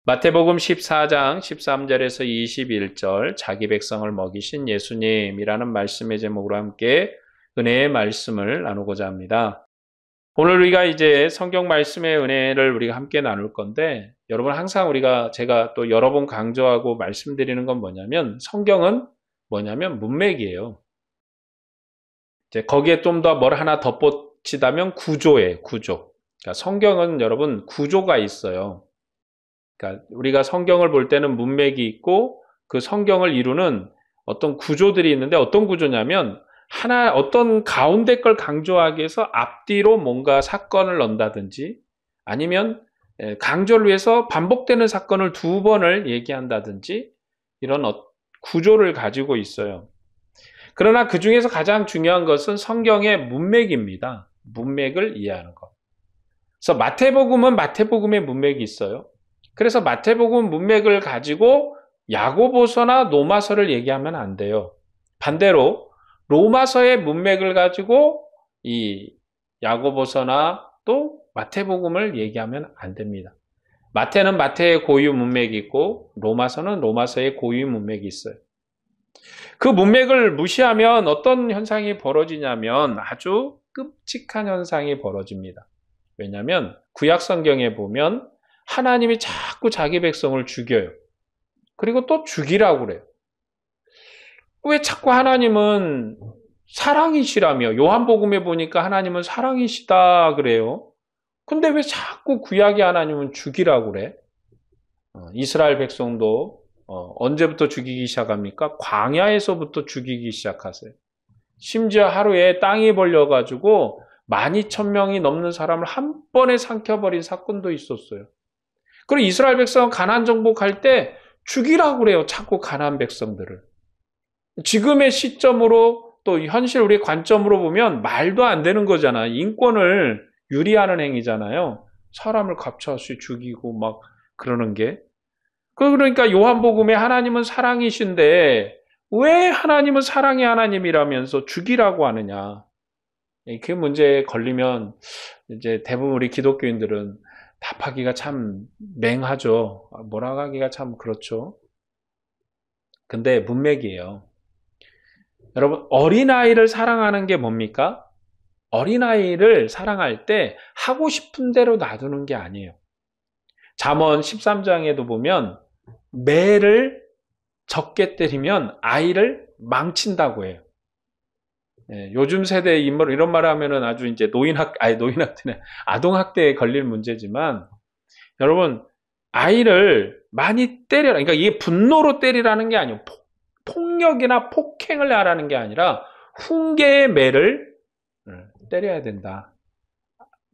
마태복음 14장 13절에서 21절 자기 백성을 먹이신 예수님이라는 말씀의 제목으로 함께 은혜의 말씀을 나누고자 합니다. 오늘 우리가 이제 성경 말씀의 은혜를 우리가 함께 나눌 건데, 여러분 항상 제가 또 여러 번 강조하고 말씀드리는 건 뭐냐면, 성경은 뭐냐면 문맥이에요. 이제 거기에 좀 더 뭘 하나 덧붙이다면 구조예요, 구조. 그러니까 성경은 여러분 구조가 있어요. 그러니까 우리가 성경을 볼 때는 문맥이 있고 그 성경을 이루는 어떤 구조들이 있는데, 어떤 구조냐면 어떤 가운데 걸 강조하기 위해서 앞뒤로 뭔가 사건을 넣는다든지, 아니면 강조를 위해서 반복되는 사건을 두 번을 얘기한다든지, 이런 구조를 가지고 있어요. 그러나 그 중에서 가장 중요한 것은 성경의 문맥입니다. 문맥을 이해하는 것. 그래서 마태복음은 마태복음의 문맥이 있어요. 그래서 마태복음 문맥을 가지고 야고보서나 로마서를 얘기하면 안 돼요. 반대로 로마서의 문맥을 가지고 이 야고보서나 또 마태복음을 얘기하면 안 됩니다. 마태는 마태의 고유 문맥이 있고 로마서는 로마서의 고유 문맥이 있어요. 그 문맥을 무시하면 어떤 현상이 벌어지냐면 아주 끔찍한 현상이 벌어집니다. 왜냐하면 구약 성경에 보면 하나님이 자꾸 자기 백성을 죽여요. 그리고 또 죽이라고 그래요. 왜 자꾸 하나님은 사랑이시라며, 요한복음에 보니까 하나님은 사랑이시다 그래요. 근데 왜 자꾸 구약의 하나님은 죽이라고 그래? 이스라엘 백성도 언제부터 죽이기 시작합니까? 광야에서부터 죽이기 시작하세요. 심지어 하루에 땅이 벌려가지고 12,000명이 넘는 사람을 한 번에 삼켜버린 사건도 있었어요. 그리고 이스라엘 백성은 가나안 정복할 때 죽이라고 그래요. 자꾸 가나안 백성들을. 지금의 시점으로 또 현실 우리의 관점으로 보면 말도 안 되는 거잖아요. 인권을 유리하는 행위잖아요. 사람을 갑자기 죽이고 막 그러는 게. 그러니까 요한복음에 하나님은 사랑이신데 왜 하나님은 사랑의 하나님이라면서 죽이라고 하느냐. 그 문제에 걸리면 이제 대부분 우리 기독교인들은 답하기가 참 맹하죠. 뭐라고 하기가 참 그렇죠. 근데 문맥이에요. 여러분, 어린아이를 사랑하는 게 뭡니까? 어린아이를 사랑할 때 하고 싶은 대로 놔두는 게 아니에요. 잠언 13장에도 보면 매를 적게 때리면 아이를 망친다고 해요. 요즘 세대 인물 이런 말을 하면은 아주 이제 아동학대에 걸릴 문제지만, 여러분, 아이를 많이 때려라. 그러니까 이게 분노로 때리라는 게 아니에요. 폭력이나 폭행을 하라는 게 아니라 훈계의 매를 때려야 된다.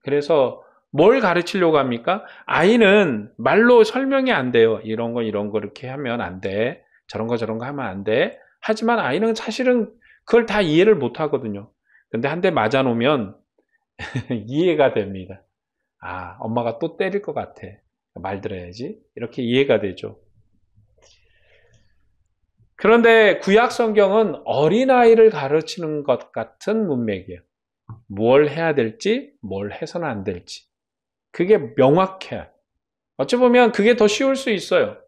그래서 뭘 가르치려고 합니까? 아이는 말로 설명이 안 돼요. 이런 거 이렇게 하면 안 돼. 저런 거 하면 안 돼. 하지만 아이는 사실은 그걸 다 이해를 못 하거든요. 근데 한 대 맞아 놓으면 이해가 됩니다. 아, 엄마가 또 때릴 것 같아. 말 들어야지. 이렇게 이해가 되죠. 그런데 구약 성경은 어린아이를 가르치는 것 같은 문맥이에요. 뭘 해야 될지, 뭘 해서는 안 될지. 그게 명확해요. 어찌 보면 그게 더 쉬울 수 있어요.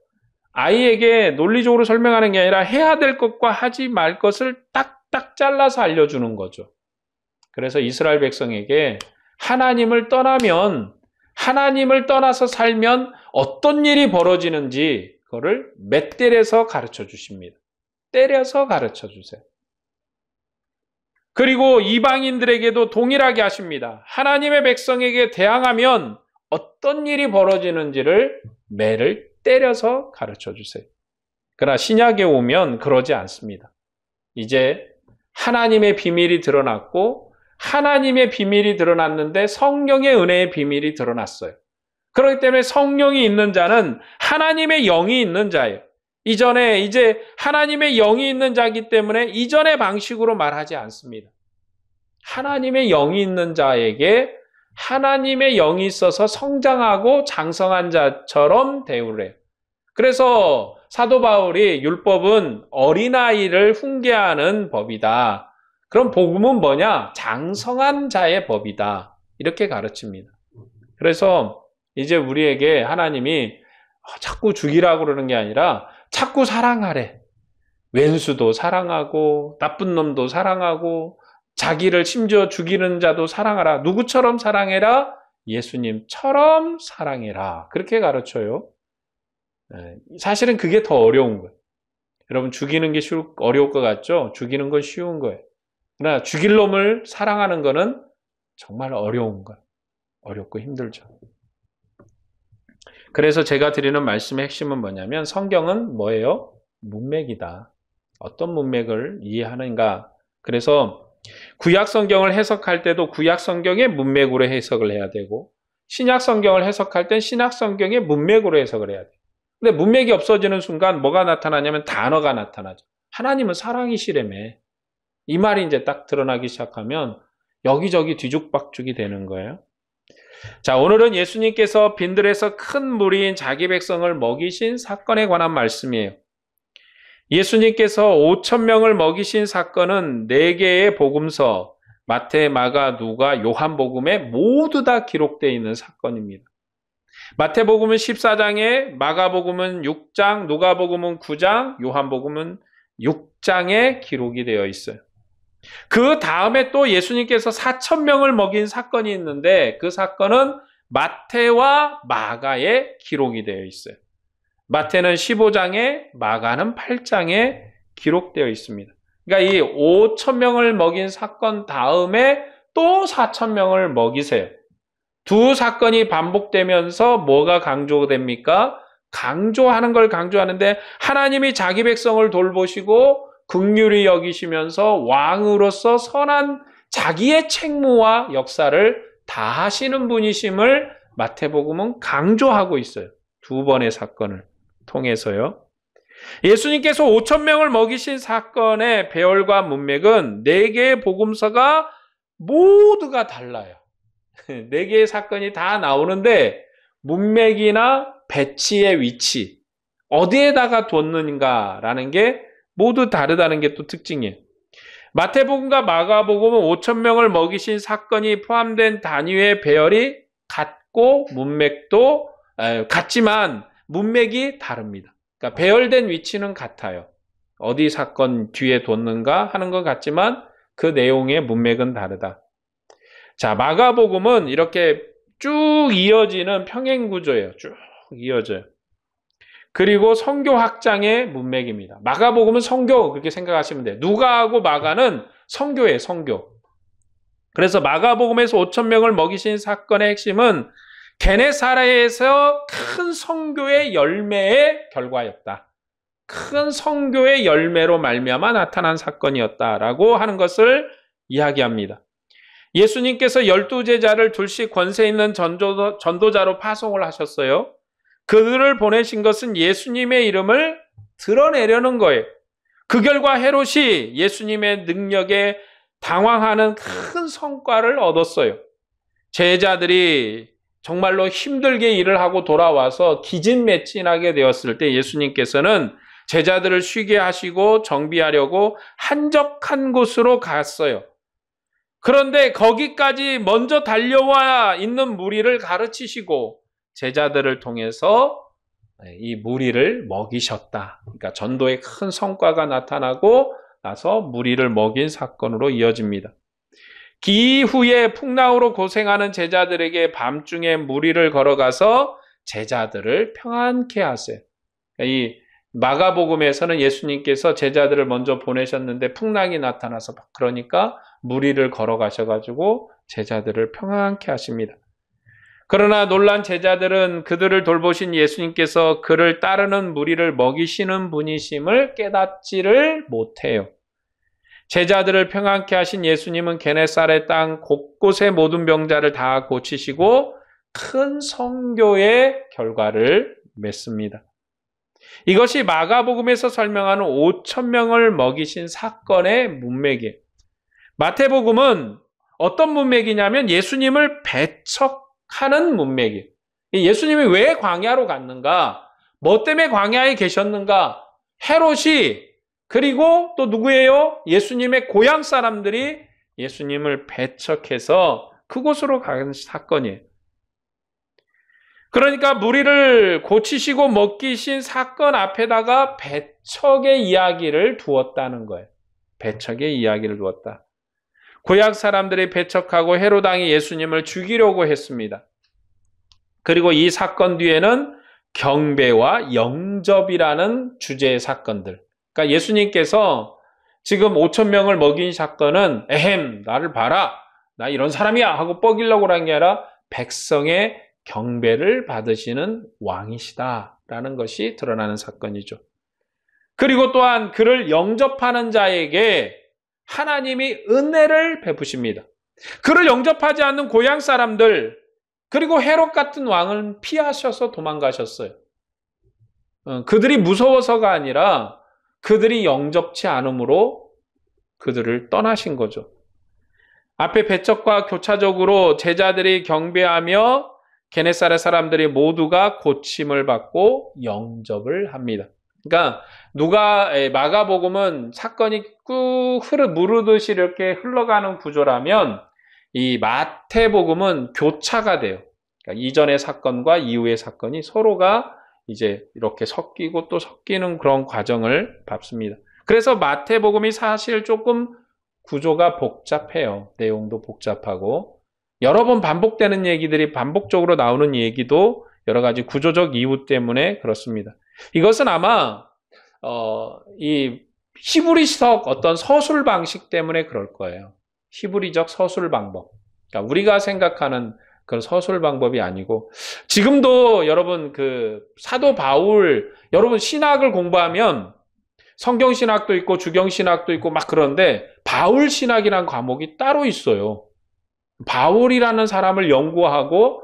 아이에게 논리적으로 설명하는 게 아니라 해야 될 것과 하지 말 것을 딱딱 잘라서 알려주는 거죠. 그래서 이스라엘 백성에게 하나님을 떠나서 살면 어떤 일이 벌어지는지 그거를 맷때려서 가르쳐 주십니다. 때려서 가르쳐 주세요. 그리고 이방인들에게도 동일하게 하십니다. 하나님의 백성에게 대항하면 어떤 일이 벌어지는지를 매를 때려서 가르쳐 주세요. 그러나 신약에 오면 그러지 않습니다. 이제 하나님의 비밀이 드러났고, 하나님의 비밀이 드러났는데 성령의 은혜의 비밀이 드러났어요. 그렇기 때문에 성령이 있는 자는 하나님의 영이 있는 자예요. 이제 하나님의 영이 있는 자이기 때문에 이전의 방식으로 말하지 않습니다. 하나님의 영이 있는 자에게 하나님의 영이 있어서 성장하고 장성한 자처럼 대우를 해요. 그래서 사도 바울이 율법은 어린아이를 훈계하는 법이다. 그럼 복음은 뭐냐? 장성한 자의 법이다. 이렇게 가르칩니다. 그래서 이제 우리에게 하나님이 자꾸 죽이라고 그러는 게 아니라 자꾸 사랑하래. 왼수도 사랑하고 나쁜 놈도 사랑하고 자기를 심지어 죽이는 자도 사랑하라. 누구처럼 사랑해라? 예수님처럼 사랑해라. 그렇게 가르쳐요. 사실은 그게 더 어려운 거예요. 여러분 죽이는 게 어려울 것 같죠? 죽이는 건 쉬운 거예요. 그러나 죽일 놈을 사랑하는 거는 정말 어려운 거예요. 어렵고 힘들죠. 그래서 제가 드리는 말씀의 핵심은 뭐냐면 성경은 뭐예요? 문맥이다. 어떤 문맥을 이해하는가. 그래서 구약 성경을 해석할 때도 구약 성경의 문맥으로 해석을 해야 되고 신약 성경을 해석할 땐 신약 성경의 문맥으로 해석을 해야 돼요. 근데 문맥이 없어지는 순간 뭐가 나타나냐면 단어가 나타나죠. 하나님은 사랑이시라며. 이 말이 이제 딱 드러나기 시작하면 여기저기 뒤죽박죽이 되는 거예요. 자, 오늘은 예수님께서 빈들에서 큰 무리인 자기 백성을 먹이신 사건에 관한 말씀이에요. 예수님께서 5,000명을 먹이신 사건은 4개의 복음서, 마태, 마가, 누가, 요한복음에 모두 다 기록되어 있는 사건입니다. 마태복음은 14장에, 마가복음은 6장, 누가복음은 9장, 요한복음은 6장에 기록이 되어 있어요. 그 다음에 또 예수님께서 4,000명을 먹인 사건이 있는데 그 사건은 마태와 마가에 기록이 되어 있어요. 마태는 15장에, 마가는 8장에 기록되어 있습니다. 그러니까 이 5,000명을 먹인 사건 다음에 또 4,000명을 먹이세요. 두 사건이 반복되면서 뭐가 강조됩니까? 강조하는 걸 강조하는데 하나님이 자기 백성을 돌보시고 긍휼히 여기시면서 왕으로서 선한 자기의 책무와 역사를 다하시는 분이심을 마태복음은 강조하고 있어요. 두 번의 사건을 통해서요. 예수님께서 5,000명을 먹이신 사건의 배열과 문맥은 4개의 복음서가 모두가 달라요. 4개의 사건이 다 나오는데 문맥이나 배치의 위치, 어디에다가 뒀는가라는 게 모두 다르다는 게 또 특징이에요. 마태복음과 마가복음은 5,000명을 먹이신 사건이 포함된 단위의 배열이 같고 문맥도 같지만 문맥이 다릅니다. 그러니까 배열된 위치는 같아요. 어디 사건 뒤에 뒀는가 하는 것 같지만 그 내용의 문맥은 다르다. 자, 마가복음은 이렇게 쭉 이어지는 평행구조예요. 쭉 이어져요. 그리고 성교 확장의 문맥입니다. 마가복음은 성교 그렇게 생각하시면 돼요. 누가하고 마가는 성교예요. 성교. 그래서 마가복음에서 5,000명을 먹이신 사건의 핵심은 게네사렛에서 큰 성교의 열매의 결과였다. 큰 성교의 열매로 말미암아 나타난 사건이었다라고 하는 것을 이야기합니다. 예수님께서 12제자를 둘씩 권세 있는 전도자로 파송을 하셨어요. 그들을 보내신 것은 예수님의 이름을 드러내려는 거예요. 그 결과 헤롯이 예수님의 능력에 당황하는 큰 성과를 얻었어요. 제자들이 정말로 힘들게 일을 하고 돌아와서 기진맥진하게 되었을 때 예수님께서는 제자들을 쉬게 하시고 정비하려고 한적한 곳으로 갔어요. 그런데 거기까지 먼저 달려와 있는 무리를 가르치시고 제자들을 통해서 이 무리를 먹이셨다. 그러니까 전도의 큰 성과가 나타나고 나서 무리를 먹인 사건으로 이어집니다. 이후에 풍랑으로 고생하는 제자들에게 밤중에 무리를 걸어가서 제자들을 평안케 하세요. 이 마가복음에서는 예수님께서 제자들을 먼저 보내셨는데 풍랑이 나타나서 그러니까 무리를 걸어가셔가지고 제자들을 평안케 하십니다. 그러나 놀란 제자들은 그들을 돌보신 예수님께서 그를 따르는 무리를 먹이시는 분이심을 깨닫지를 못해요. 제자들을 평안케 하신 예수님은 게네사렛 땅 곳곳의 모든 병자를 다 고치시고 큰 성교의 결과를 맺습니다. 이것이 마가복음에서 설명하는 5,000명을 먹이신 사건의 문맥이에요. 마태복음은 어떤 문맥이냐면 예수님을 배척하는 문맥이에요. 예수님이 왜 광야로 갔는가? 뭐 때문에 광야에 계셨는가? 헤롯이 그리고 또 누구예요? 예수님의 고향 사람들이 예수님을 배척해서 그곳으로 간 사건이에요. 그러니까 무리를 고치시고 먹이신 사건 앞에다가 배척의 이야기를 두었다는 거예요. 배척의 이야기를 두었다. 고약 사람들이 배척하고 헤롯 왕이 예수님을 죽이려고 했습니다. 그리고 이 사건 뒤에는 경배와 영접이라는 주제의 사건들. 그러니까 예수님께서 지금 5천 명을 먹인 사건은 에헴 나를 봐라. 나 이런 사람이야 하고 뻐기려고 한 게 아니라 백성의 경배를 받으시는 왕이시다라는 것이 드러나는 사건이죠. 그리고 또한 그를 영접하는 자에게 하나님이 은혜를 베푸십니다. 그를 영접하지 않는 고향 사람들 그리고 헤롯 같은 왕은 피하셔서 도망가셨어요. 그들이 무서워서가 아니라 그들이 영접치 않음으로 그들을 떠나신 거죠. 앞에 배척과 교차적으로 제자들이 경배하며 게네사렛 사람들이 모두가 고침을 받고 영접을 합니다. 그러니까 마가복음은 사건이 꾹 무르듯이 이렇게 흘러가는 구조라면 이 마태복음은 교차가 돼요. 그러니까 이전의 사건과 이후의 사건이 서로가 이제 이렇게 섞이고 또 섞이는 그런 과정을 밟습니다. 그래서 마태복음이 사실 조금 구조가 복잡해요. 내용도 복잡하고 여러 번 반복되는 얘기들이 반복적으로 나오는 얘기도 여러 가지 구조적 이유 때문에 그렇습니다. 이것은 아마 이 히브리적 어떤 서술 방식 때문에 그럴 거예요. 히브리적 서술 방법. 그러니까 우리가 생각하는 그런 서술 방법이 아니고 지금도 여러분 그 사도 바울 여러분 신학을 공부하면 성경신학도 있고 주경신학도 있고 막 그런데 바울 신학이라는 과목이 따로 있어요. 바울이라는 사람을 연구하고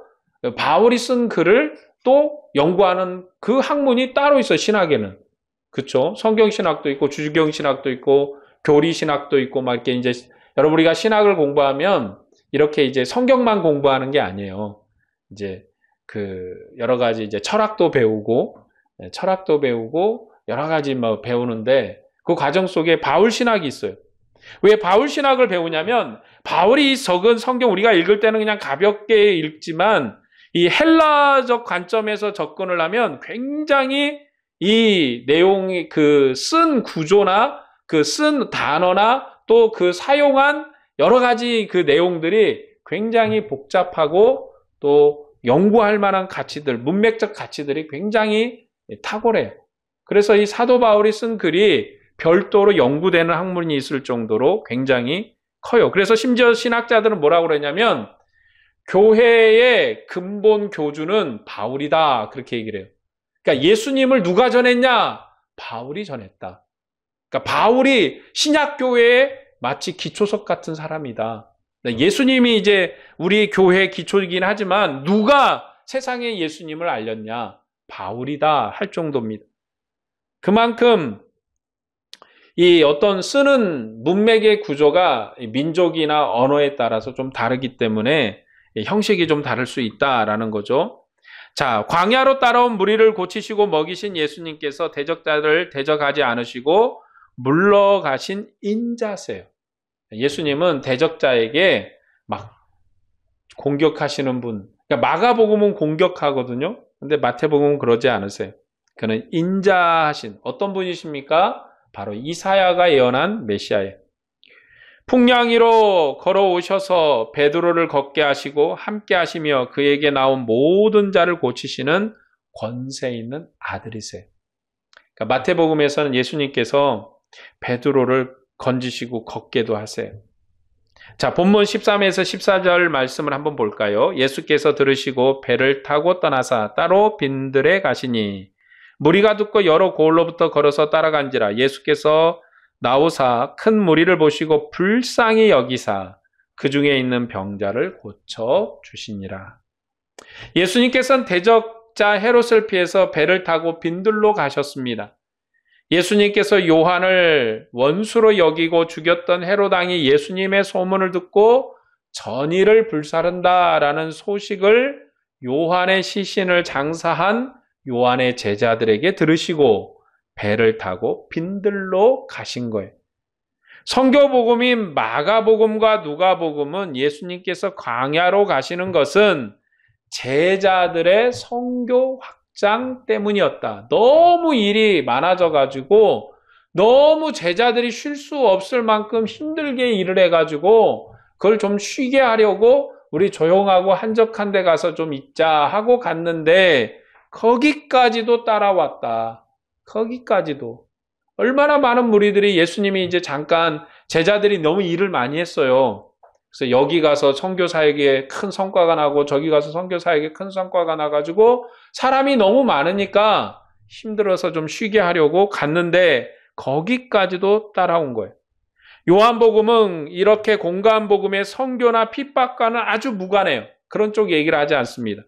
바울이 쓴 글을 또 연구하는 그 학문이 따로 있어요. 신학에는. 그렇죠? 성경신학도 있고 주경신학도 있고 교리신학도 있고 막 이렇게 이제 여러분 우리가 신학을 공부하면 이렇게 이제 성경만 공부하는 게 아니에요. 이제 그 여러 가지 이제 철학도 배우고 여러 가지 뭐 배우는데 그 과정 속에 바울 신학이 있어요. 왜 바울 신학을 배우냐면 바울이 적은 성경 우리가 읽을 때는 그냥 가볍게 읽지만 이 헬라적 관점에서 접근을 하면 굉장히 이 내용이 그 쓴 구조나 그 쓴 단어나 또 그 사용한 여러 가지 그 내용들이 굉장히 복잡하고 또 연구할 만한 가치들, 문맥적 가치들이 굉장히 탁월해요. 그래서 이 사도 바울이 쓴 글이 별도로 연구되는 학문이 있을 정도로 굉장히 커요. 그래서 심지어 신학자들은 뭐라고 그러냐면 교회의 근본 교주는 바울이다 그렇게 얘기를 해요. 그러니까 예수님을 누가 전했냐? 바울이 전했다. 그러니까 바울이 신약교회의 마치 기초석 같은 사람이다. 예수님이 이제 우리 교회의 기초이긴 하지만 누가 세상에 예수님을 알렸냐? 바울이다 할 정도입니다. 그만큼 이 어떤 쓰는 문맥의 구조가 민족이나 언어에 따라서 좀 다르기 때문에 형식이 좀 다를 수 있다라는 거죠. 자, 광야로 따라온 무리를 고치시고 먹이신 예수님께서 대적자들을 대적하지 않으시고 물러가신 인자세요. 예수님은 대적자에게 막 공격하시는 분. 그러니까 마가복음은 공격하거든요. 근데 마태복음은 그러지 않으세요. 그는 인자하신 어떤 분이십니까? 바로 이사야가 예언한 메시아예요. 풍랑이로 걸어오셔서 베드로를 걷게 하시고 함께 하시며 그에게 나온 모든 자를 고치시는 권세 있는 아들이세요. 그러니까 마태복음에서는 예수님께서 베드로를 건지시고 걷게도 하세요. 자, 본문 13에서 14절 말씀을 한번 볼까요? 예수께서 들으시고 배를 타고 떠나사 따로 빈들에 가시니 무리가 듣고 여러 고을로부터 걸어서 따라간지라 예수께서 나오사 큰 무리를 보시고 불쌍히 여기사 그 중에 있는 병자를 고쳐 주시니라. 예수님께서는 대적자 헤롯을 피해서 배를 타고 빈들로 가셨습니다. 예수님께서 요한을 원수로 여기고 죽였던 헤롯 왕이 예수님의 소문을 듣고 전의를 불사른다라는 소식을 요한의 시신을 장사한 요한의 제자들에게 들으시고 배를 타고 빈들로 가신 거예요. 성경복음인 마가복음과 누가복음은 예수님께서 광야로 가시는 것은 제자들의 선교 확장 때문이었다. 너무 일이 많아져가지고 너무 제자들이 쉴 수 없을 만큼 힘들게 일을 해가지고 그걸 좀 쉬게 하려고 우리 조용하고 한적한 데 가서 좀 있자 하고 갔는데 거기까지도 따라왔다. 거기까지도. 얼마나 많은 무리들이 예수님이 이제 잠깐 제자들이 너무 일을 많이 했어요. 그래서 여기 가서 선교 사역에 큰 성과가 나고 저기 가서 선교 사역에 큰 성과가 나가지고 사람이 너무 많으니까 힘들어서 좀 쉬게 하려고 갔는데 거기까지도 따라온 거예요. 요한복음은 이렇게 공간복음의 선교나 핍박과는 아주 무관해요. 그런 쪽 얘기를 하지 않습니다.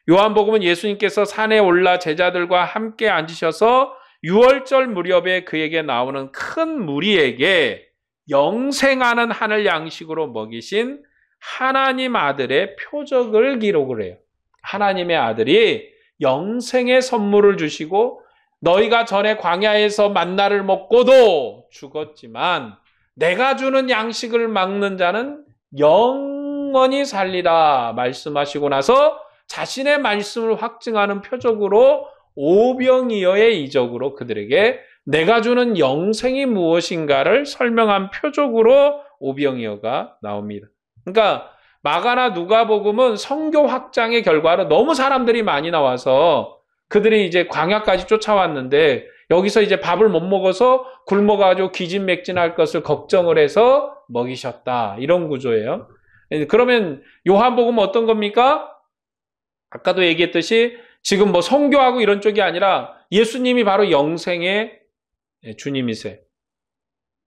요한복음은 예수님께서 산에 올라 제자들과 함께 앉으셔서 유월절 무렵에 그에게 나오는 큰 무리에게 영생하는 하늘 양식으로 먹이신 하나님 아들의 표적을 기록을 해요. 하나님의 아들이 영생의 선물을 주시고 너희가 전에 광야에서 만나를 먹고도 죽었지만 내가 주는 양식을 먹는 자는 영원히 살리라 말씀하시고 나서 자신의 말씀을 확증하는 표적으로 오병이어의 이적으로 그들에게 내가 주는 영생이 무엇인가를 설명한 표적으로 오병이어가 나옵니다. 그러니까 마가나 누가복음은 선교 확장의 결과로 너무 사람들이 많이 나와서 그들이 이제 광야까지 쫓아왔는데 여기서 이제 밥을 못 먹어서 굶어가지고 기진맥진할 것을 걱정을 해서 먹이셨다. 이런 구조예요. 그러면 요한복음은 어떤 겁니까? 아까도 얘기했듯이 지금 뭐 선교하고 이런 쪽이 아니라 예수님이 바로 영생의 주님이세요.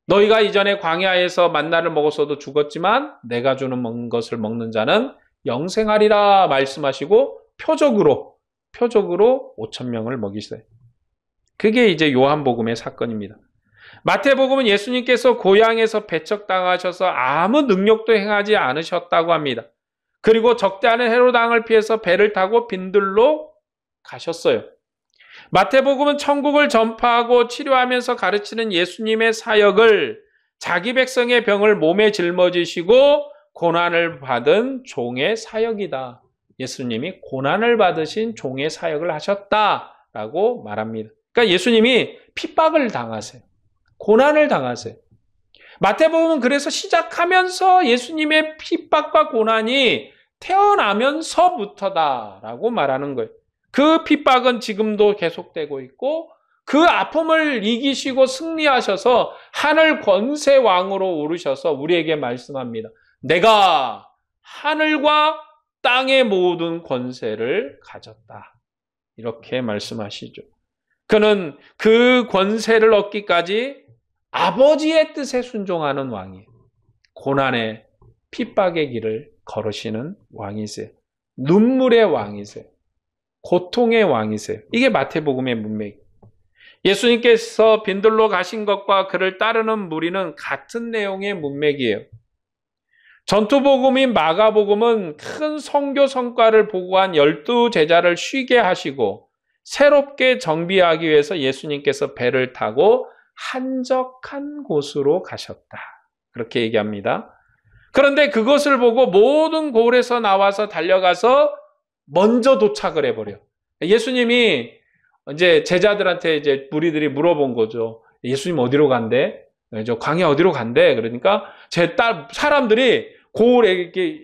너희가 이전에 광야에서 만나를 먹었어도 죽었지만 내가 주는 것을 먹는 자는 영생하리라 말씀하시고 표적으로 5,000명을 먹이세요. 그게 이제 요한복음의 사건입니다. 마태복음은 예수님께서 고향에서 배척당하셔서 아무 능력도 행하지 않으셨다고 합니다. 그리고 적대하는 헤롯 왕을 피해서 배를 타고 빈들로 가셨어요. 마태복음은 천국을 전파하고 치료하면서 가르치는 예수님의 사역을 자기 백성의 병을 몸에 짊어지시고 고난을 받은 종의 사역이다. 예수님이 고난을 받으신 종의 사역을 하셨다라고 말합니다. 그러니까 예수님이 핍박을 당하세요. 고난을 당하세요. 마태복음은 그래서 시작하면서 예수님의 핍박과 고난이 태어나면서부터다라고 말하는 거예요. 그 핍박은 지금도 계속되고 있고 그 아픔을 이기시고 승리하셔서 하늘 권세 왕으로 오르셔서 우리에게 말씀합니다. 내가 하늘과 땅의 모든 권세를 가졌다. 이렇게 말씀하시죠. 그는 그 권세를 얻기까지 아버지의 뜻에 순종하는 왕이에요. 고난의 핍박의 길을 걸으시는 왕이세요. 눈물의 왕이세요. 고통의 왕이세요. 이게 마태복음의 문맥이에요. 예수님께서 빈들로 가신 것과 그를 따르는 무리는 같은 내용의 문맥이에요. 전투복음인 마가복음은 큰 선교 성과를 보고한 12제자를 쉬게 하시고 새롭게 정비하기 위해서 예수님께서 배를 타고 한적한 곳으로 가셨다. 그렇게 얘기합니다. 그런데 그것을 보고 모든 고을에서 나와서 달려가서 먼저 도착을 해버려. 예수님이 이제 제자들한테 이제 무리들이 물어본 거죠. 예수님 어디로 간대? 저 광야 어디로 간대? 그러니까 사람들이 고을에 이렇게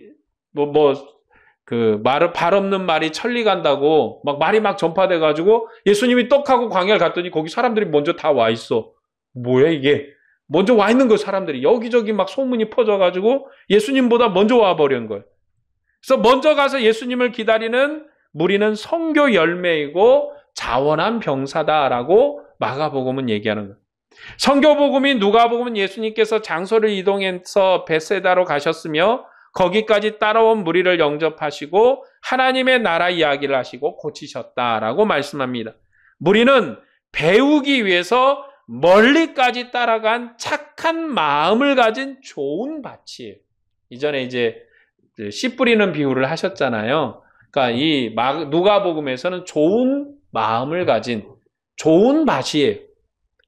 발 없는 말이 천리 간다고 막 말이 막 전파돼가지고 예수님이 떡하고 광야를 갔더니 거기 사람들이 먼저 다 와 있어. 뭐야 이게? 먼저 와 있는 거 사람들이 여기저기 막 소문이 퍼져가지고 예수님보다 먼저 와버린 거예요. 그래서 먼저 가서 예수님을 기다리는 무리는 선교 열매이고 자원한 병사다라고 마가복음은 얘기하는 거예요. 선교복음인 누가복음은 예수님께서 장소를 이동해서 베세다로 가셨으며 거기까지 따라온 무리를 영접하시고 하나님의 나라 이야기를 하시고 고치셨다라고 말씀합니다. 무리는 배우기 위해서 멀리까지 따라간 착한 마음을 가진 좋은 밭이에요. 이전에 이제 씨 뿌리는 비유를 하셨잖아요. 그러니까 이 누가복음에서는 좋은 마음을 가진 좋은 밭이에요.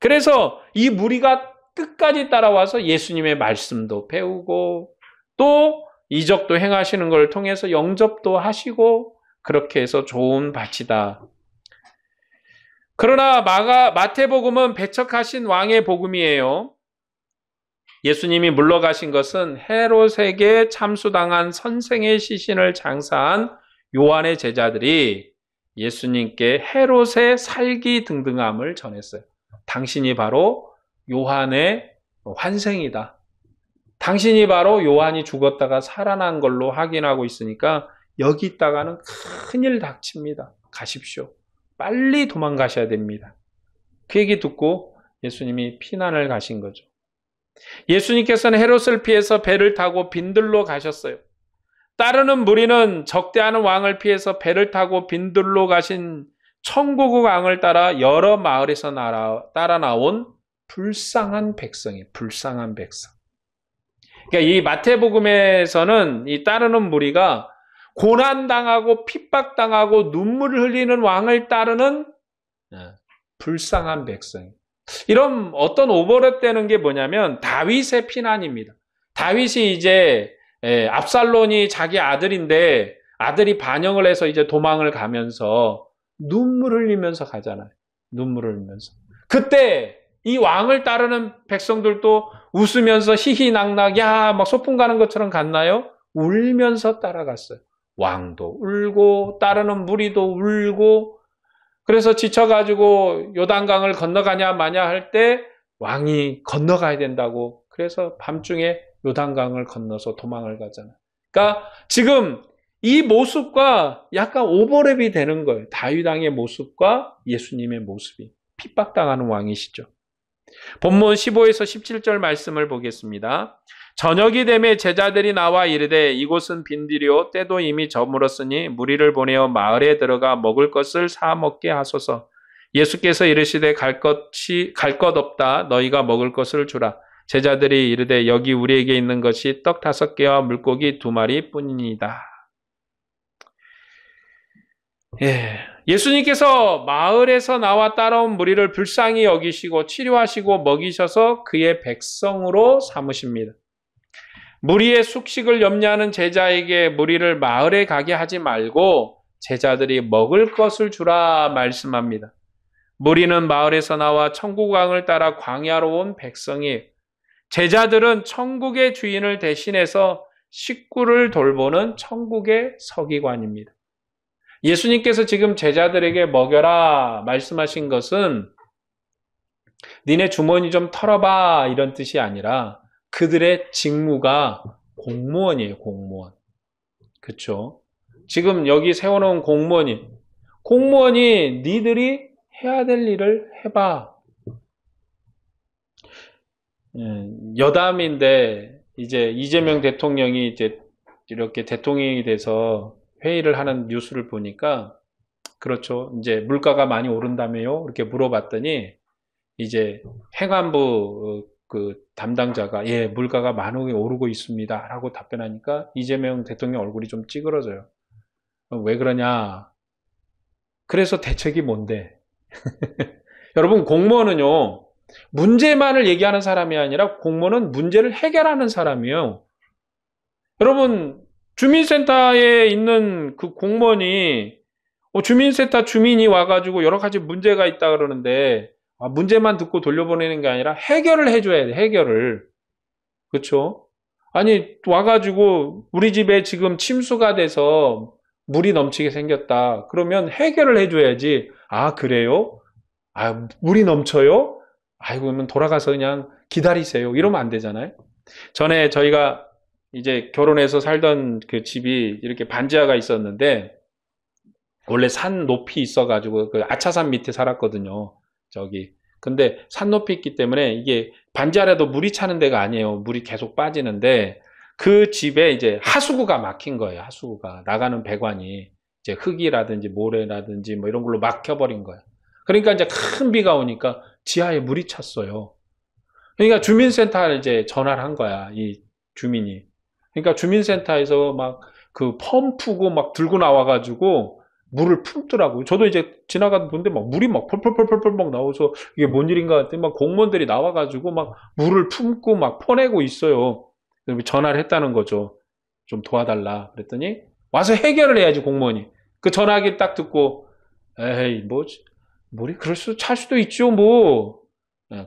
그래서 이 무리가 끝까지 따라와서 예수님의 말씀도 배우고 또 이적도 행하시는 걸 통해서 영접도 하시고 그렇게 해서 좋은 밭이다. 그러나 마태복음은 배척하신 왕의 복음이에요. 예수님이 물러가신 것은 헤롯에게 참수당한 선생의 시신을 장사한 요한의 제자들이 예수님께 헤롯의 살기등등함을 전했어요. 당신이 바로 요한의 환생이다. 당신이 바로 요한이 죽었다가 살아난 걸로 확인하고 있으니까 여기 있다가는 큰일 닥칩니다. 가십시오. 빨리 도망가셔야 됩니다. 그 얘기 듣고 예수님이 피난을 가신 거죠. 예수님께서는 헤롯을 피해서 배를 타고 빈들로 가셨어요. 따르는 무리는 적대하는 왕을 피해서 배를 타고 빈들로 가신 천국의 왕을 따라 여러 마을에서 따라 나온 불쌍한 백성이에요. 불쌍한 백성. 그러니까 이 마태복음에서는 이 따르는 무리가 고난당하고 핍박당하고 눈물을 흘리는 왕을 따르는 불쌍한 백성이에요. 이런 어떤 오버랩되는 게 뭐냐면 다윗의 피난입니다. 다윗이 이제 압살롬이 자기 아들인데 아들이 반역을 해서 이제 도망을 가면서 눈물 흘리면서 가잖아요. 눈물 흘리면서. 그때 이 왕을 따르는 백성들도 웃으면서 히히낙낙 막 소풍 가는 것처럼 갔나요? 울면서 따라갔어요. 왕도 울고 따르는 무리도 울고 그래서 지쳐가지고 요단강을 건너가냐 마냐 할 때 왕이 건너가야 된다고 그래서 밤중에 요단강을 건너서 도망을 가잖아요. 그러니까 지금 이 모습과 약간 오버랩이 되는 거예요. 다윗 왕의 모습과 예수님의 모습이. 핍박당하는 왕이시죠. 본문 15에서 17절 말씀을 보겠습니다. 저녁이 되매 제자들이 나와 이르되 이곳은 빈들이요 때도 이미 저물었으니 무리를 보내어 마을에 들어가 먹을 것을 사 먹게 하소서. 예수께서 이르시되 갈 것 없다. 너희가 먹을 것을 주라. 제자들이 이르되 여기 우리에게 있는 것이 떡 5개와 물고기 2마리 뿐이니이다. 예수님께서 마을에서 나와 따라온 무리를 불쌍히 여기시고 치료하시고 먹이셔서 그의 백성으로 삼으십니다. 무리의 숙식을 염려하는 제자에게 무리를 마을에 가게 하지 말고 제자들이 먹을 것을 주라 말씀합니다. 무리는 마을에서 나와 천국왕을 따라 광야로 온 백성이 제자들은 천국의 주인을 대신해서 식구를 돌보는 천국의 서기관입니다. 예수님께서 지금 제자들에게 먹여라 말씀하신 것은 니네 주머니 좀 털어봐 이런 뜻이 아니라 그들의 직무가 공무원이에요. 공무원. 그렇죠? 지금 여기 세워놓은 공무원이 니들이 해야 될 일을 해봐. 여담인데 이제 이재명 대통령이 이제 이렇게 대통령이 돼서 회의를 하는 뉴스를 보니까 그렇죠. 이제 물가가 많이 오른다며요. 이렇게 물어봤더니 이제 행안부 그 담당자가 물가가 많이 오르고 있습니다. 라고 답변하니까 이재명 대통령 얼굴이 좀 찌그러져요. 왜 그러냐? 그래서 대책이 뭔데? 여러분 공무원은요. 문제만을 얘기하는 사람이 아니라 공무원은 문제를 해결하는 사람이에요. 여러분 주민센터에 있는 그 공무원이 주민센터 주민이 와가지고 여러 가지 문제가 있다 그러는데 문제만 듣고 돌려보내는 게 아니라 해결을 해줘야 돼. 해결을. 그렇죠? 아니 와가지고 우리 집에 지금 침수가 돼서 물이 넘치게 생겼다. 그러면 해결을 해줘야지. 아 그래요? 물이 넘쳐요? 아이고 그러면 돌아가서 그냥 기다리세요. 이러면 안 되잖아요. 전에 저희가 이제 결혼해서 살던 그 집이 이렇게 반지하가 있었는데 원래 산 높이 있어가지고 그 아차산 밑에 살았거든요. 저기. 근데 산 높이 있기 때문에 이게 반지하라도 물이 차는 데가 아니에요. 물이 계속 빠지는데 그 집에 이제 하수구가 막힌 거예요. 하수구가. 나가는 배관이 이제 흙이라든지 모래라든지 뭐 이런 걸로 막혀버린 거예요. 그러니까 이제 큰 비가 오니까 지하에 물이 찼어요. 그러니까 주민센터에 이제 전화를 한 거야. 이 주민이. 그러니까 주민센터에서 막 그 펌프고 막 들고 나와가지고 물을 품더라고요. 저도 이제 지나가던 분데 막 물이 막 펄펄펄펄 막 나와서 이게 뭔 일인가 했더니 막 공무원들이 나와가지고 막 물을 품고 막 퍼내고 있어요. 전화를 했다는 거죠. 좀 도와달라. 그랬더니 와서 해결을 해야지 공무원이. 그 전화기 딱 듣고 에이 뭐리 그럴 수 찰 수도 있죠 뭐.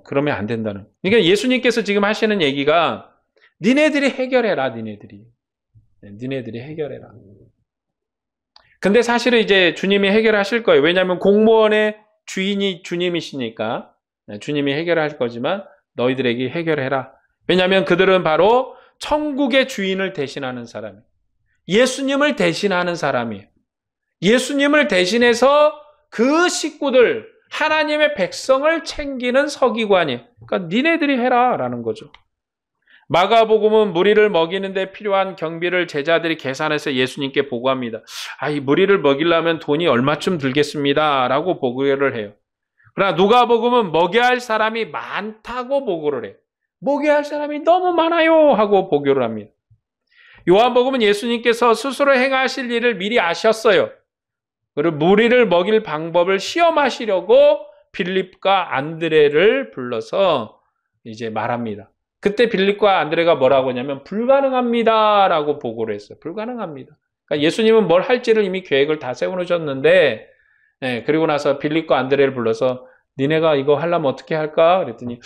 그러면 안 된다는. 그러니까 예수님께서 지금 하시는 얘기가 니네들이 해결해라 니네들이. 니네들이 해결해라. 근데 사실은 이제 주님이 해결하실 거예요. 왜냐하면 공무원의 주인이 주님이시니까 주님이 해결할 거지만 너희들에게 해결해라. 왜냐하면 그들은 바로 천국의 주인을 대신하는 사람이에요. 예수님을 대신하는 사람이에요. 예수님을 대신해서 그 식구들, 하나님의 백성을 챙기는 서기관이에요. 그러니까 니네들이 해라 라는 거죠. 마가복음은 무리를 먹이는 데 필요한 경비를 제자들이 계산해서 예수님께 보고합니다. 이 무리를 먹이려면 돈이 얼마쯤 들겠습니다 라고 보고를 해요. 그러나 누가복음은 먹여야 할 사람이 많다고 보고를 해요. 먹여야 할 사람이 너무 많아요 하고 보고를 합니다. 요한복음은 예수님께서 스스로 행하실 일을 미리 아셨어요. 그리고 무리를 먹일 방법을 시험하시려고 빌립과 안드레를 불러서 이제 말합니다. 그때 빌립과 안드레가 뭐라고 하냐면 불가능합니다라고 보고를 했어요. 불가능합니다. 그러니까 예수님은 뭘 할지를 이미 계획을 다 세워놓으셨는데 그리고 나서 빌립과 안드레를 불러서 니네가 이거 하려면 어떻게 할까? 그랬더니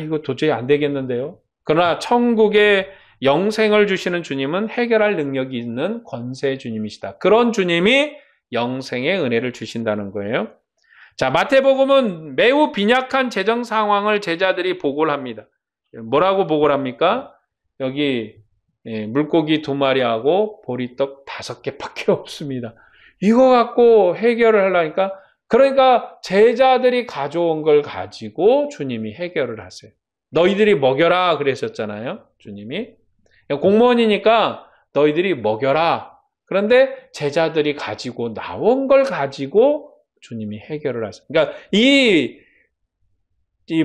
이거 도저히 안 되겠는데요. 그러나 천국의 영생을 주시는 주님은 해결할 능력이 있는 권세의 주님이시다. 그런 주님이 영생의 은혜를 주신다는 거예요. 자, 마태복음은 매우 빈약한 재정 상황을 제자들이 보고를 합니다. 뭐라고 보고를 합니까? 여기 물고기 2마리하고 보리떡 5개밖에 없습니다. 이거 갖고 해결을 하려니까 그러니까 제자들이 가져온 걸 가지고 주님이 해결을 하세요. 너희들이 먹여라 그러셨잖아요. 주님이. 공무원이니까 너희들이 먹여라. 그런데 제자들이 가지고 나온 걸 가지고 주님이 해결을 하세요. 그러니까 이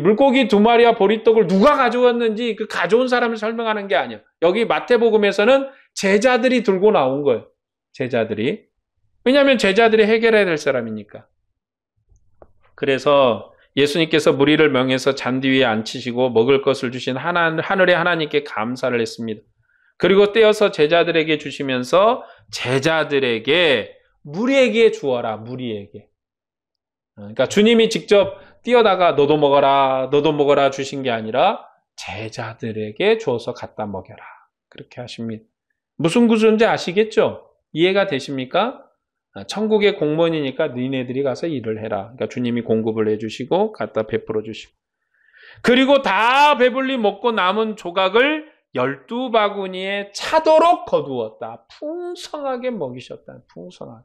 물고기 2마리와 보리떡을 누가 가져왔는지 그 가져온 사람을 설명하는 게 아니에요. 여기 마태복음에서는 제자들이 들고 나온 거예요. 제자들이. 왜냐하면 제자들이 해결해야 될 사람이니까. 그래서 예수님께서 무리를 명해서 잔디 위에 앉히시고 먹을 것을 주신 하늘의 하나님께 감사를 했습니다. 그리고 떼어서 제자들에게 주시면서 제자들에게 무리에게 주어라. 무리에게. 그러니까 주님이 직접 뛰어다가 너도 먹어라 주신 게 아니라 제자들에게 주어서 갖다 먹여라. 그렇게 하십니다. 무슨 구조인지 아시겠죠? 이해가 되십니까? 천국의 공무원이니까 너희들이 가서 일을 해라. 그러니까 주님이 공급을 해주시고 갖다 베풀어 주시고. 그리고 다 배불리 먹고 남은 조각을 12바구니에 차도록 거두었다. 풍성하게 먹이셨다. 풍성하게.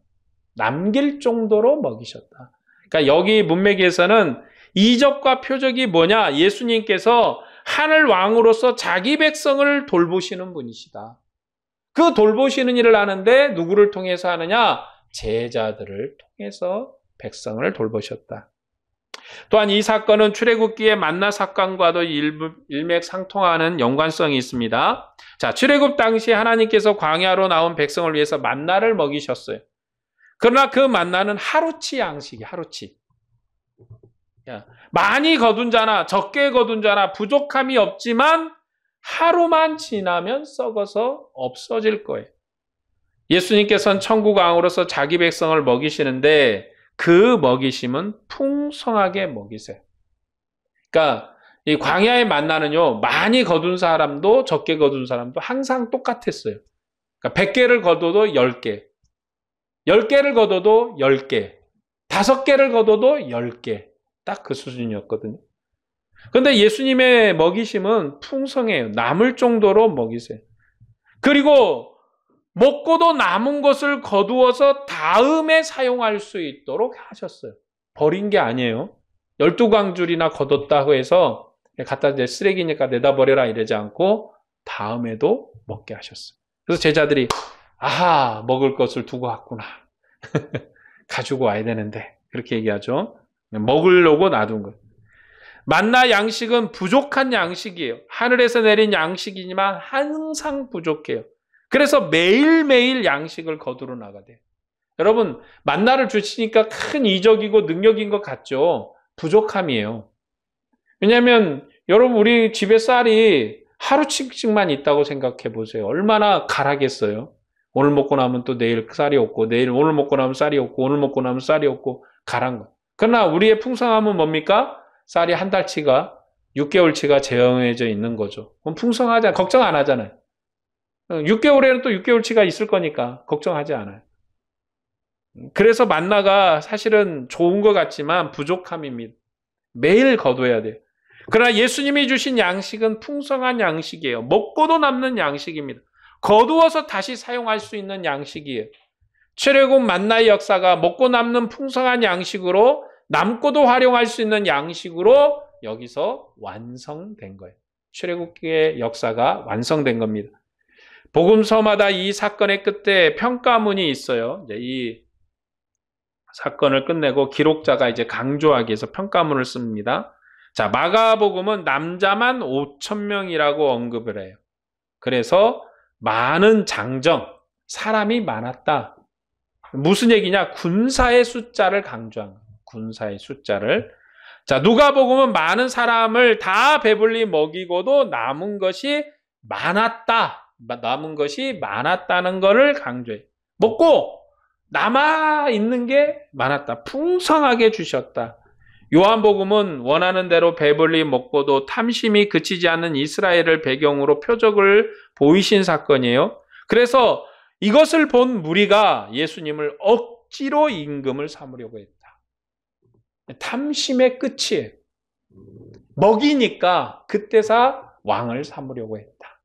남길 정도로 먹이셨다. 그러니까 여기 문맥에서는 이적과 표적이 뭐냐? 예수님께서 하늘 왕으로서 자기 백성을 돌보시는 분이시다. 그 돌보시는 일을 하는데 누구를 통해서 하느냐? 제자들을 통해서 백성을 돌보셨다. 또한 이 사건은 출애굽기의 만나 사건과도 일맥상통하는 연관성이 있습니다. 자, 출애굽 당시 하나님께서 광야로 나온 백성을 위해서 만나를 먹이셨어요. 그러나 그 만나는 하루치 양식이 하루치. 많이 거둔 자나 적게 거둔 자나 부족함이 없지만 하루만 지나면 썩어서 없어질 거예요. 예수님께서는 천국 왕으로서 자기 백성을 먹이시는데 그 먹이심은 풍성하게 먹이세요. 그러니까 이 광야의 만나는요, 많이 거둔 사람도 적게 거둔 사람도 항상 똑같았어요. 그러니까 100개를 거둬도 10개, 10개를 거둬도 10개, 5개를 거둬도 10개. 딱 그 수준이었거든요. 그런데 예수님의 먹이심은 풍성해요. 남을 정도로 먹이세요. 그리고 먹고도 남은 것을 거두어서 다음에 사용할 수 있도록 하셨어요. 버린 게 아니에요. 12광줄이나 거뒀다고 해서 갖다 이제 쓰레기니까 내다 버려라 이러지 않고 다음에도 먹게 하셨어요. 그래서 제자들이 아하, 먹을 것을 두고 왔구나. 가지고 와야 되는데 그렇게 얘기하죠. 먹으려고 놔둔 거예요. 만나 양식은 부족한 양식이에요. 하늘에서 내린 양식이지만 항상 부족해요. 그래서 매일매일 양식을 거두러 나가야 돼요. 여러분, 만나를 주시니까 큰 이적이고 능력인 것 같죠? 부족함이에요. 왜냐하면 여러분 우리 집에 쌀이 하루씩만 있다고 생각해 보세요. 얼마나 가라겠어요? 오늘 먹고 나면 또 내일 쌀이 없고, 오늘 먹고 나면 쌀이 없고, 오늘 먹고 나면 쌀이 없고, 가란 거예요. 그러나 우리의 풍성함은 뭡니까? 쌀이 한 달치가, 6개월치가 재정해져 있는 거죠. 그럼 풍성하지, 걱정 안 하잖아요. 6개월에는 또 6개월치가 있을 거니까 걱정하지 않아요. 그래서 만나가 사실은 좋은 것 같지만 부족함입니다. 매일 거둬야 돼요. 그러나 예수님이 주신 양식은 풍성한 양식이에요. 먹고도 남는 양식입니다. 거두어서 다시 사용할 수 있는 양식이에요. 출애굽 만나의 역사가 먹고 남는 풍성한 양식으로 남고도 활용할 수 있는 양식으로 여기서 완성된 거예요. 출애굽의 역사가 완성된 겁니다. 복음서마다 이 사건의 끝에 평가문이 있어요. 이제 이 사건을 끝내고 기록자가 이제 강조하기 위해서 평가문을 씁니다. 자, 마가복음은 남자만 5,000명이라고 언급을 해요. 그래서 많은 장정, 사람이 많았다. 무슨 얘기냐? 군사의 숫자를 강조한 거예요. 군사의 숫자를. 자, 누가복음은 많은 사람을 다 배불리 먹이고도 남은 것이 많았다. 남은 것이 많았다는 것을 강조해요. 먹고 남아 있는 게 많았다. 풍성하게 주셨다. 요한복음은 원하는 대로 배불리 먹고도 탐심이 그치지 않는 이스라엘을 배경으로 표적을 보이신 사건이에요. 그래서 이것을 본 무리가 예수님을 억지로 임금을 삼으려고 했다. 탐심의 끝이에요. 먹이니까 그때서 왕을 삼으려고 했다.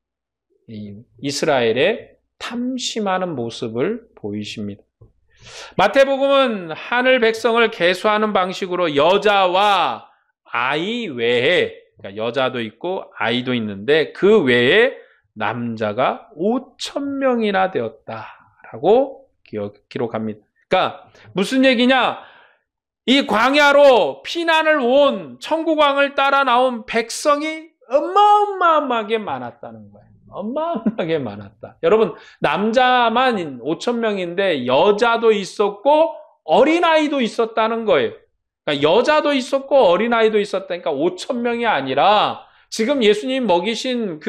이스라엘의 탐심하는 모습을 보이십니다. 마태복음은 하늘 백성을 계수하는 방식으로 여자와 아이 외에, 그러니까 여자도 있고 아이도 있는데 그 외에 남자가 5,000명이나 되었다라고 기록합니다. 그러니까 무슨 얘기냐? 이 광야로 피난을 온 천국왕을 따라 나온 백성이 어마어마하게 많았다는 거예요. 어마어마하게 많았다. 여러분, 남자만 5,000명인데 여자도 있었고 어린아이도 있었다는 거예요. 그러니까 여자도 있었고 어린아이도 있었다니까 5,000명이 아니라 지금 예수님 먹이신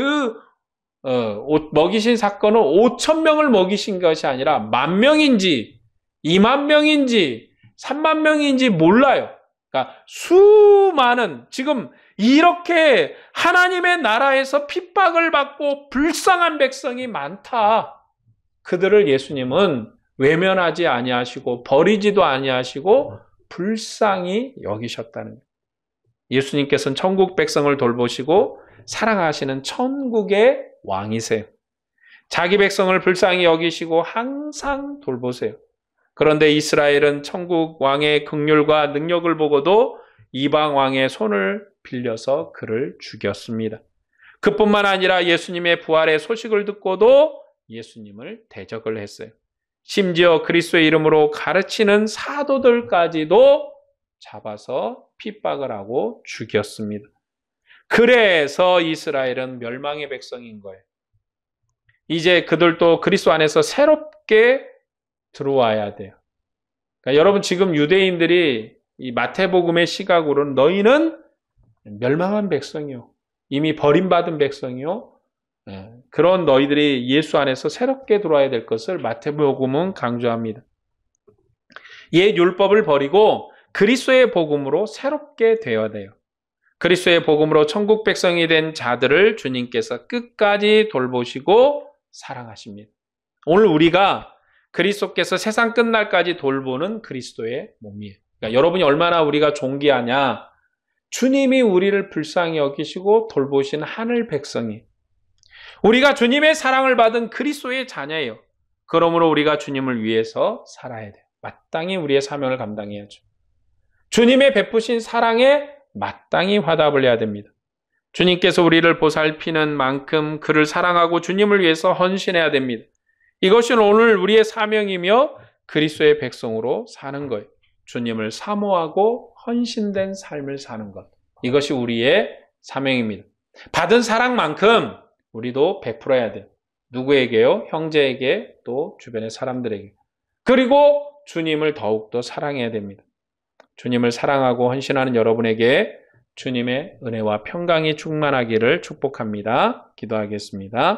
먹이신 사건은 5,000명을 먹이신 것이 아니라 10,000명인지 20,000명인지 30,000명인지 몰라요. 그러니까 수많은, 지금 이렇게 하나님의 나라에서 핍박을 받고 불쌍한 백성이 많다. 그들을 예수님은 외면하지 아니하시고 버리지도 아니하시고 불쌍히 여기셨다는 거예요. 예수님께서는 천국 백성을 돌보시고 사랑하시는 천국의 왕이세요. 자기 백성을 불쌍히 여기시고 항상 돌보세요. 그런데 이스라엘은 천국 왕의 긍휼과 능력을 보고도 이방 왕의 손을 빌려서 그를 죽였습니다. 그뿐만 아니라 예수님의 부활의 소식을 듣고도 예수님을 대적을 했어요. 심지어 그리스도의 이름으로 가르치는 사도들까지도 잡아서 핍박을 하고 죽였습니다. 그래서 이스라엘은 멸망의 백성인 거예요. 이제 그들도 그리스도 안에서 새롭게 들어와야 돼요. 그러니까 여러분, 지금 유대인들이 이 마태복음의 시각으로는 너희는 멸망한 백성이요, 이미 버림받은 백성이요, 그런 너희들이 예수 안에서 새롭게 들어와야 될 것을 마태복음은 강조합니다. 옛 율법을 버리고 그리스도의 복음으로 새롭게 되어야 돼요. 그리스도의 복음으로 천국 백성이 된 자들을 주님께서 끝까지 돌보시고 사랑하십니다. 오늘 우리가 그리스도께서 세상 끝날까지 돌보는 그리스도의 몸이에요. 그러니까 여러분이 얼마나 우리가 존귀하냐? 주님이 우리를 불쌍히 여기시고 돌보신 하늘 백성이, 우리가 주님의 사랑을 받은 그리스도의 자녀예요. 그러므로 우리가 주님을 위해서 살아야 돼요. 마땅히 우리의 사명을 감당해야죠. 주님의 베푸신 사랑에 마땅히 화답을 해야 됩니다. 주님께서 우리를 보살피는 만큼 그를 사랑하고 주님을 위해서 헌신해야 됩니다. 이것이 오늘 우리의 사명이며 그리스도의 백성으로 사는 거예요. 주님을 사모하고 헌신된 삶을 사는 것. 이것이 우리의 사명입니다. 받은 사랑만큼 우리도 베풀어야 돼요. 누구에게요? 형제에게, 또 주변의 사람들에게. 그리고 주님을 더욱더 사랑해야 됩니다. 주님을 사랑하고 헌신하는 여러분에게 주님의 은혜와 평강이 충만하기를 축복합니다. 기도하겠습니다.